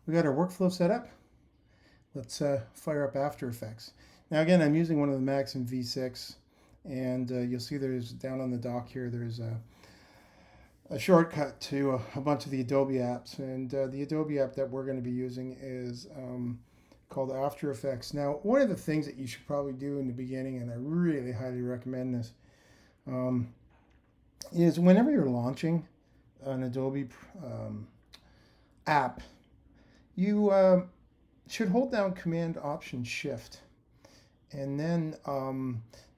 We got our workflow set up. Let's fire up After Effects. Now again, I'm using one of the Macs in V6, and you'll see there's down on the dock here, there's a shortcut to a bunch of the Adobe apps. And the Adobe app that we're going to be using is called After Effects. Now, one of the things that you should probably do in the beginning, and I really highly recommend this, um, is whenever you're launching an Adobe app, you should hold down Command Option Shift and then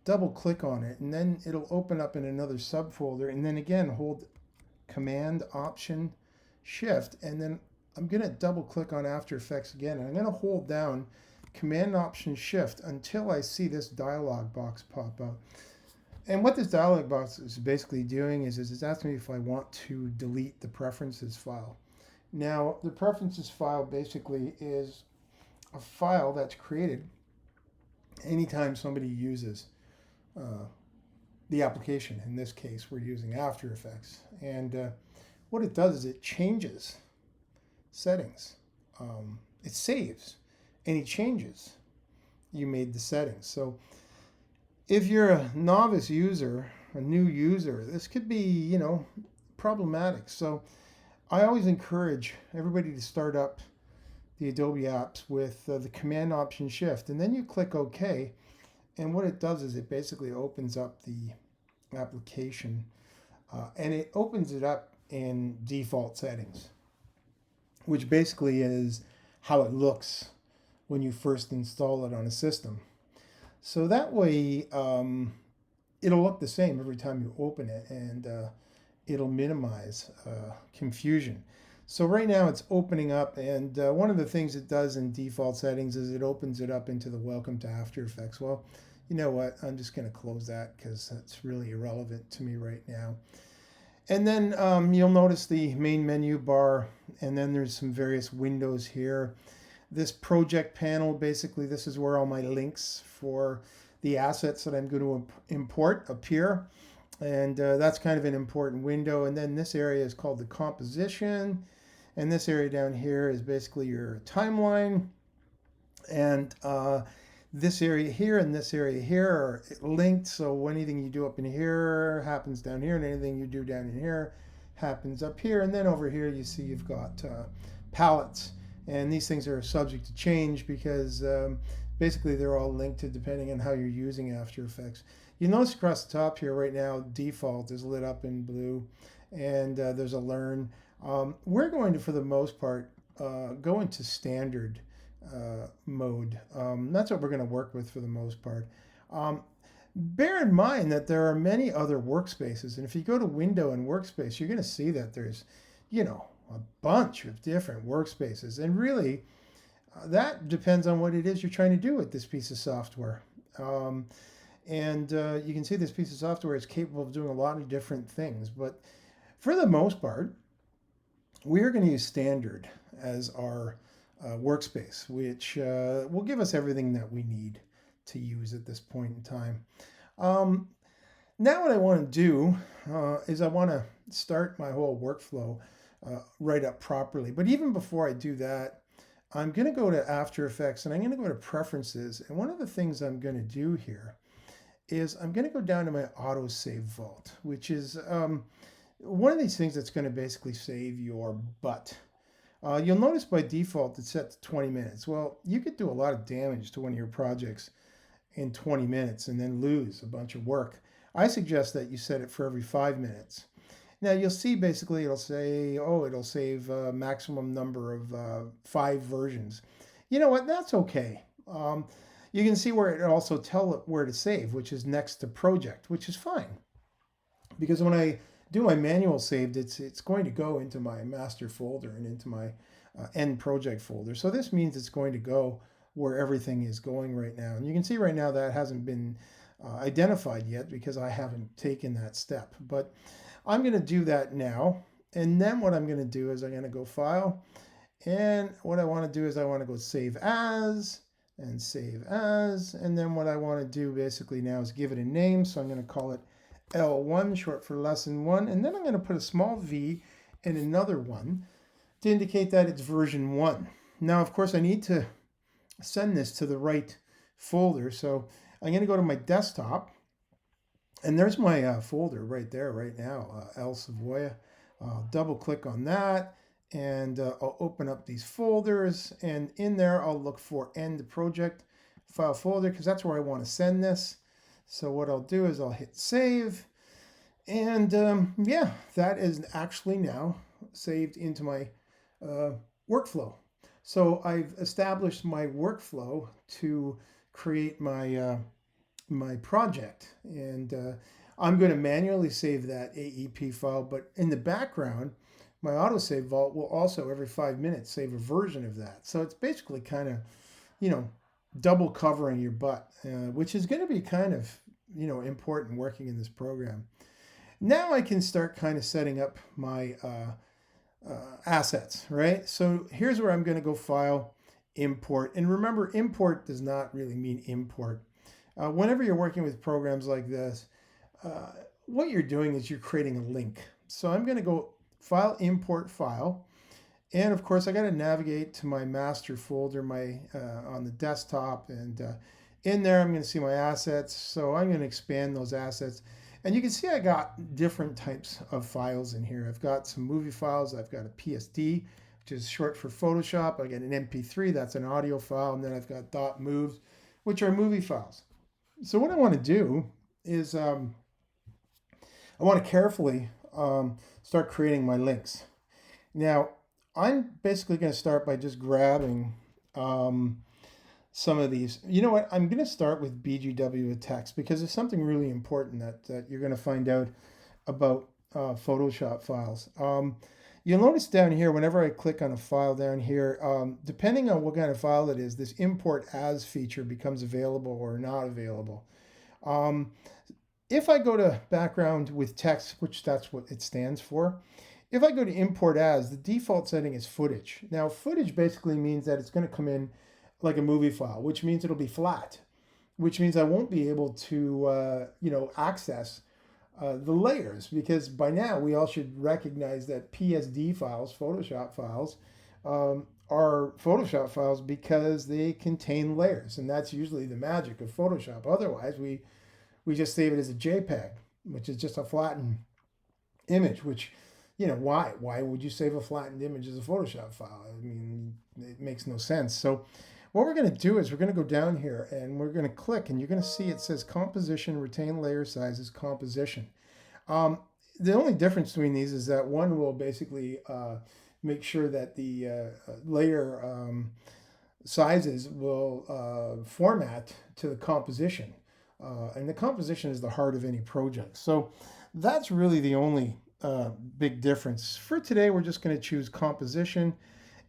double click on it, and then it'll open up in another subfolder, and then again hold Command Option Shift, and then I'm going to double click on After Effects again, and I'm going to hold down Command Option Shift until I see this dialog box pop up. And what this dialog box is basically doing is it's asking me if I want to delete the preferences file. Now, the preferences file basically is a file that's created anytime somebody uses the application. In this case, we're using After Effects. And what it does is it changes settings. It saves any changes you made the settings. So if you're a novice user, a new user, this could be, problematic. So I always encourage everybody to start up the Adobe apps with the Command Option Shift, and then you click OK. And what it does is it basically opens up the application, and it opens it up in default settings, which basically is how it looks when you first install it on a system. So that way, it'll look the same every time you open it, and it'll minimize confusion. So right now it's opening up, and one of the things it does in default settings is it opens it up into the Welcome to After Effects. Well, you know what? I'm just going to close that because that's really irrelevant to me right now. And then you'll notice the main menu bar, and then there's some various windows here. This project panel, basically, this is where all my links for the assets that I'm going to import appear. And that's kind of an important window. And then this area is called the composition. And this area down here is basically your timeline. And this area here and this area here are linked. So anything you do up in here happens down here, and anything you do down in here happens up here. And then over here, you see you've got palettes. And these things are subject to change because basically they're all linked to depending on how you're using After Effects. You notice across the top here right now, default is lit up in blue, and there's a learn. We're going to, for the most part, go into standard mode. That's what we're going to work with for the most part. Bear in mind that there are many other workspaces, and if you go to Window and Workspace, you're going to see that there's, a bunch of different workspaces, and really that depends on what it is you're trying to do with this piece of software. And you can see this piece of software is capable of doing a lot of different things, but for the most part, we're going to use standard as our workspace, which will give us everything that we need to use at this point in time. Now what I want to do is I want to start my whole workflow right up properly. But even before I do that, I'm going to go to After Effects, and I'm going to go to Preferences. And one of the things I'm going to do here is I'm going to go down to my autosave vault, which is one of these things that's going to basically save your butt. You'll notice by default it's set to 20 minutes. Well, you could do a lot of damage to one of your projects in 20 minutes and then lose a bunch of work. I suggest that you set it for every 5 minutes. Now you'll see basically it'll say, it'll save a maximum number of 5 versions. You know what? That's okay. You can see where it also tell it where to save, which is next to project, which is fine. Because when I do my manual saved, it's going to go into my master folder and into my end project folder. So this means it's going to go where everything is going right now. And you can see right now that hasn't been identified yet because I haven't taken that step. But I'm going to do that now. And then what I'm going to do is I'm going to go File. And what I want to do is I want to go Save As and Save As. And then what I want to do basically now is give it a name. So I'm going to call it L1, short for Lesson 1. And then I'm going to put a small v and another 1 to indicate that it's version 1. Now, of course, I need to send this to the right folder. So I'm going to go to my desktop, and there's my folder right there, right now, L1partA. Double click on that, and I'll open up these folders, and in there I'll look for end project file folder, because that's where I want to send this. So what I'll do is I'll hit save, and yeah, that is actually now saved into my workflow. So I've established my workflow to create my my project, and I'm going to manually save that AEP file, but in the background my autosave vault will also every 5 minutes save a version of that. So it's basically kind of, you know, double covering your butt, which is going to be kind of, you know, important working in this program. Now I can start kind of setting up my assets, right? So here's where I'm going to go file, import. And remember, import does not really mean import. Whenever you're working with programs like this, what you're doing is you're creating a link. So I'm going to go file, import file. And of course, I got to navigate to my master folder, my on the desktop. And in there, I'm going to see my assets. So I'm going to expand those assets. And you can see I got different types of files in here. I've got some movie files. I've got a PSD, which is short for Photoshop. I got an MP3, that's an audio file. And then I've got .moves, which are movie files. So what I want to do is I want to carefully start creating my links. Now, I'm basically going to start by just grabbing some of these. You know what? I'm going to start with BGW with text, because there's something really important that you're going to find out about Photoshop files. You'll notice down here, whenever I click on a file down here, depending on what kind of file it is, this import as feature becomes available or not available. If I go to background with text, which that's what it stands for, if I go to import as, the default setting is footage. Now, footage basically means that it's going to come in like a movie file, which means it'll be flat, which means I won't be able to, you know, access the layers, because by now we all should recognize that PSD files, Photoshop files, are Photoshop files because they contain layers, and that's usually the magic of Photoshop. Otherwise, we just save it as a JPEG, which is just a flattened image, which, you know, why would you save a flattened image as a Photoshop file? I mean, it makes no sense. So what we're going to do is we're going to go down here and we're going to click, and you're going to see it says composition, retain layer sizes, composition. The only difference between these is that one will basically make sure that the layer sizes will format to the composition. And the composition is the heart of any project. So that's really the only big difference. For today, we're just going to choose composition.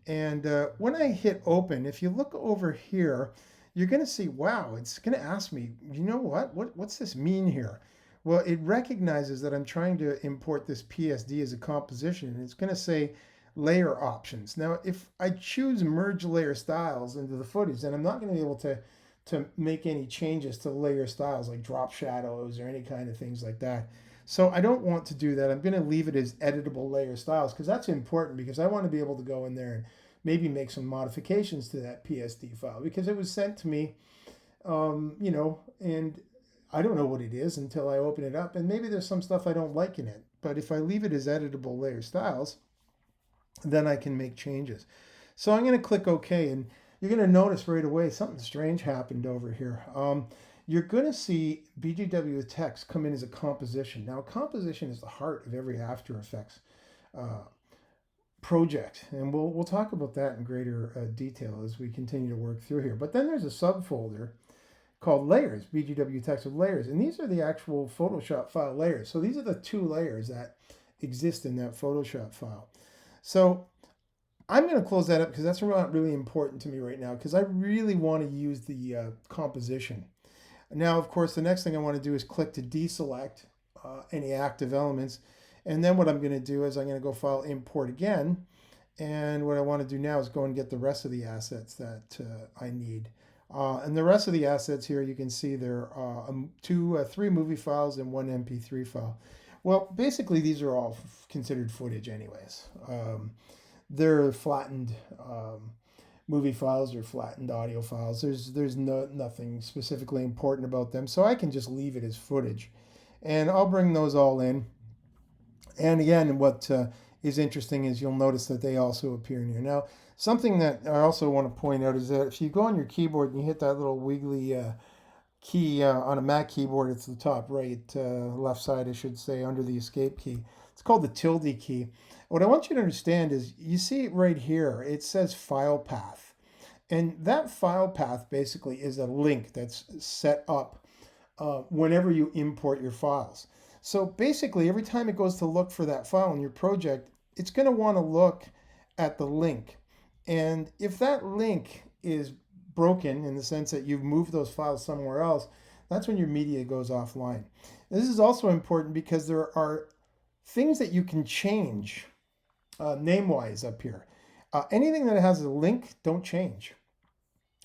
And when I hit open, if you look over here, you're going to see, wow, it's going to ask me, you know what's this mean here? Well, it recognizes that I'm trying to import this PSD as a composition, and it's going to say layer options. Now, if I choose merge layer styles into the footage, then I'm not going to be able to make any changes to layer styles like drop shadows or any kind of things like that. So I don't want to do that. I'm going to leave it as editable layer styles, because that's important, because I want to be able to go in there and maybe make some modifications to that PSD file, because it was sent to me, you know, and I don't know what it is until I open it up, and maybe there's some stuff I don't like in it. But if I leave it as editable layer styles, then I can make changes. So I'm going to click OK, and you're going to notice right away something strange happened over here. You're going to see BGW with text come in as a composition. Now, composition is the heart of every After Effects project, and we'll talk about that in greater detail as we continue to work through here. But then there's a subfolder called layers, BGW text with layers, and these are the actual Photoshop file layers. So these are the two layers that exist in that Photoshop file. So I'm going to close that up because that's not really important to me right now, because I really want to use the composition. Now, of course, the next thing I want to do is click to deselect any active elements. And then what I'm going to do is I'm going to go file, import again. And what I want to do now is go and get the rest of the assets that I need. And the rest of the assets here, you can see there are three movie files and one MP3 file. Well, basically, these are all considered footage anyways. they're flattened movie files or flattened audio files. There's nothing specifically important about them, so I can just leave it as footage, and I'll bring those all in. And again, what is interesting is you'll notice that they also appear in here. Now, something that I also want to point out is that if you go on your keyboard and you hit that little wiggly key on a Mac keyboard, it's the top right, left side, I should say, under the escape key. It's called the tilde key. What I want you to understand is you see it right here. It says file path. And that file path basically is a link that's set up whenever you import your files. So basically, every time it goes to look for that file in your project, it's going to want to look at the link. And if that link is broken in the sense that you've moved those files somewhere else, that's when your media goes offline. This is also important because there are things that you can change name-wise up here. Anything that has a link, don't change.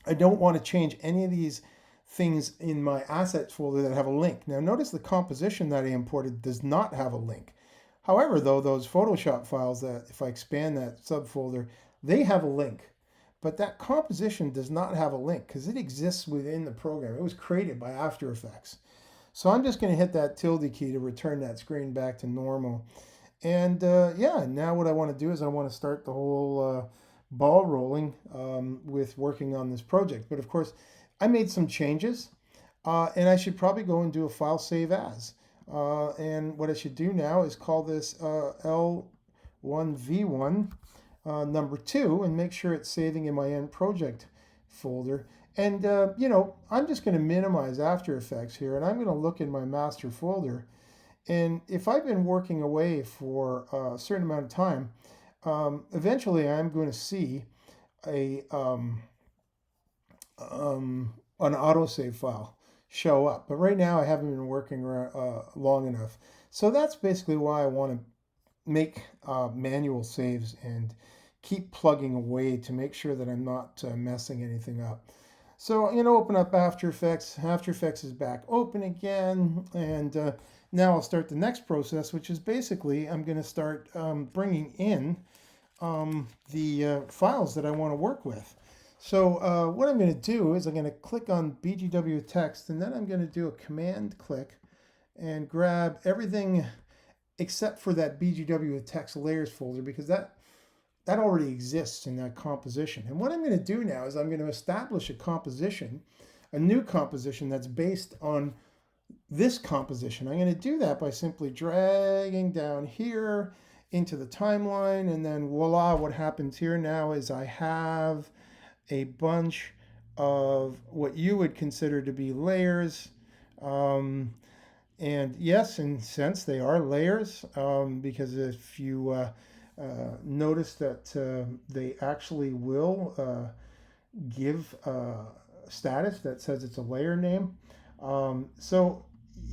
I don't want to change any of these things in my assets folder that have a link. Now notice the composition that I imported does not have a link. However, though, those Photoshop files, that if I expand that subfolder, they have a link. But that composition does not have a link because it exists within the program. It was created by After Effects. So I'm just going to hit that tilde key to return that screen back to normal. And yeah, now what I want to do is I want to start the whole ball rolling with working on this project. But of course, I made some changes, and I should probably go and do a file save as. And what I should do now is call this L1V1 number 2 and make sure it's saving in my end project folder. And, you know, I'm just going to minimize After Effects here, and I'm going to look in my master folder. And if I've been working away for a certain amount of time, eventually I'm going to see an autosave file show up. But right now I haven't been working long enough. So that's basically why I want to make manual saves and keep plugging away to make sure that I'm not messing anything up. So I'm going to open up After Effects. After Effects is back open again. And now I'll start the next process, which is basically I'm going to start bringing in the files that I want to work with. So what I'm going to do is I'm going to click on BGW text, and then I'm going to do a command click and grab everything except for that BGW text layers folder, because that already exists in that composition. And what I'm going to do now is I'm going to establish a composition, a new composition that's based on this composition. I'm going to do that by simply dragging down here into the timeline, and then voila, what happens here now is I have a bunch of what you would consider to be layers. And yes, in a sense, they are layers, because if you notice that they actually will give status that says it's a layer name. So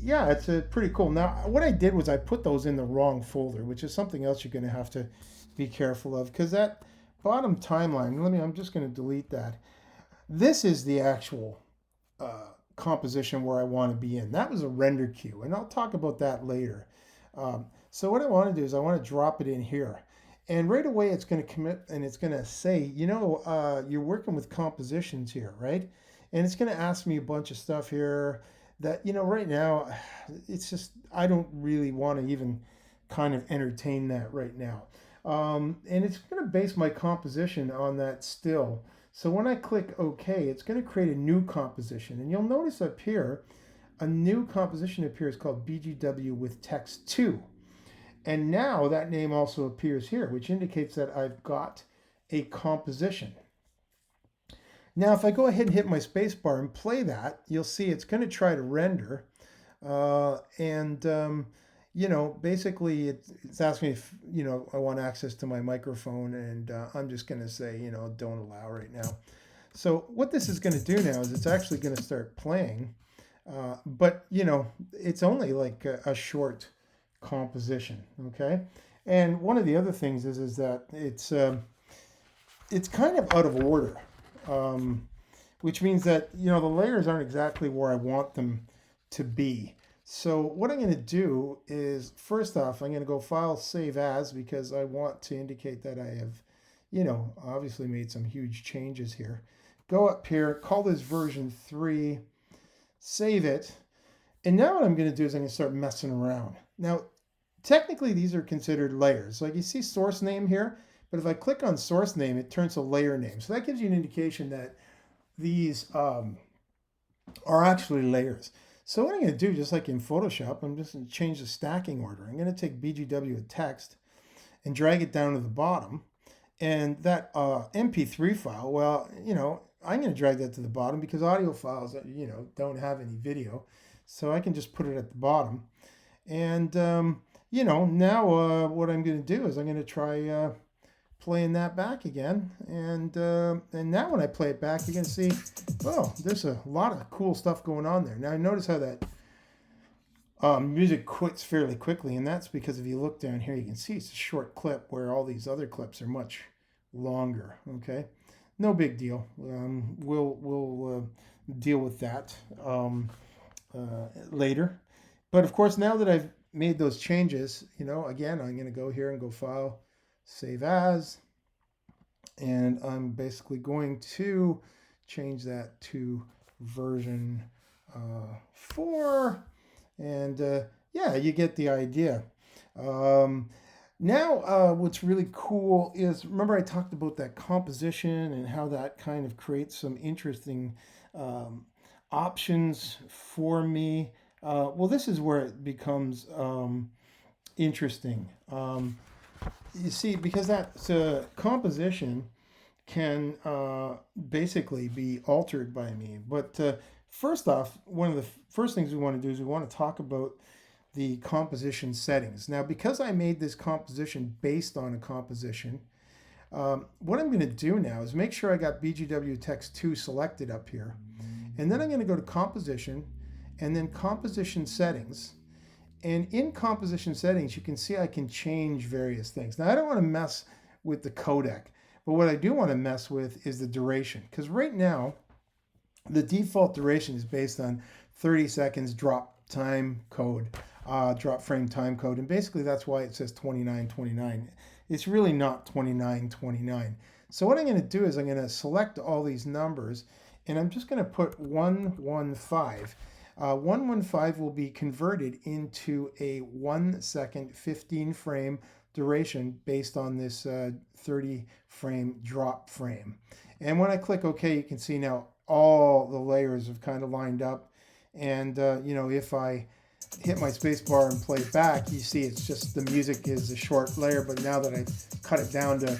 yeah, it's pretty cool. Now, what I did was I put those in the wrong folder, which is something else you're going to have to be careful of, because that bottom timeline, I'm just going to delete that. This is the actual composition where I want to be in. That was a render queue, and I'll talk about that later. So what I want to do is I want to drop it in here. And right away it's going to commit, and it's going to say, you know, you're working with compositions here, right? And it's going to ask me a bunch of stuff here that, you know, right now, it's just, I don't really want to even kind of entertain that right now. And it's going to base my composition on that still. So when I click OK, it's going to create a new composition. And you'll notice up here, a new composition appears called BGW with text 2. And now that name also appears here, which indicates that I've got a composition. Now, if I go ahead and hit my space bar and play that, you'll see it's going to try to render. You know, basically it's asking me if, you know, I want access to my microphone, and I'm just going to say, you know, don't allow right now. So what this is going to do now is it's actually going to start playing. But, you know, it's only like a short composition, okay? And one of the other things is that it's kind of out of order, which means that, you know, the layers aren't exactly where I want them to be. So what I'm going to do is, first off, I'm going to go File Save As, because I want to indicate that I have obviously made some huge changes here. Go up here, call this version 3, save it. And now what I'm going to do is I'm going to start messing around. Now, technically, these are considered layers. Like you see source name here, but if I click on source name, it turns to layer name. So that gives you an indication that these are actually layers. So what I'm going to do, just like in Photoshop, I'm just going to change the stacking order. I'm going to take BGW with text and drag it down to the bottom. And that MP3 file, well, I'm going to drag that to the bottom because audio files, don't have any video. So I can just put it at the bottom. And, now what I'm going to do is I'm going to try playing that back again. And now when I play it back, you're going to see, oh, there's a lot of cool stuff going on there. Now, notice how that music quits fairly quickly, and that's because if you look down here, you can see it's a short clip where all these other clips are much longer. Okay, no big deal. We'll deal with that later. But of course, now that I've made those changes, again, I'm going to go here and go File, Save As, and I'm basically going to change that to version 4. And yeah, you get the idea. Now, what's really cool is, remember I talked about that composition and how that kind of creates some interesting options for me. Well, this is where it becomes interesting. You see, because that composition can basically be altered by me. But first off, one of the first things we want to do is we want to talk about the composition settings. Now, because I made this composition based on a composition, what I'm going to do now is make sure I got BGW Text 2 selected up here. And then I'm going to go to Composition and then Composition Settings. And in Composition Settings, you can see I can change various things. Now, I don't want to mess with the codec, but what I do want to mess with is the duration. Because right now, the default duration is based on 30 seconds drop time code, drop frame time code. And basically, that's why it says 2929. It's really not 2929. So what I'm going to do is I'm going to select all these numbers, and I'm just going to put 115. 115 will be converted into a 1 second 15 frame duration based on this 30 frame drop frame. And when I click OK, you can see now all the layers have kind of lined up. And if I hit my space bar and play it back, you see it's just the music is a short layer, but now that I cut it down to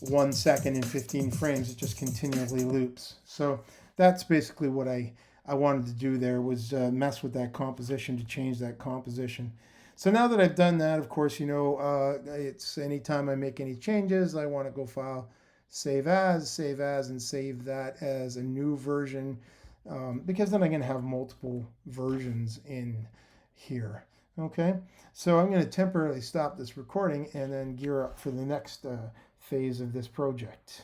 1 second and 15 frames, it just continually loops. So that's basically what I wanted to do there, was mess with that composition to change that composition. So now that I've done that, of course, it's anytime I make any changes, I want to go File, Save As, and save that as a new version, because then I'm going to have multiple versions in here. Okay, so I'm going to temporarily stop this recording and then gear up for the next phase of this project.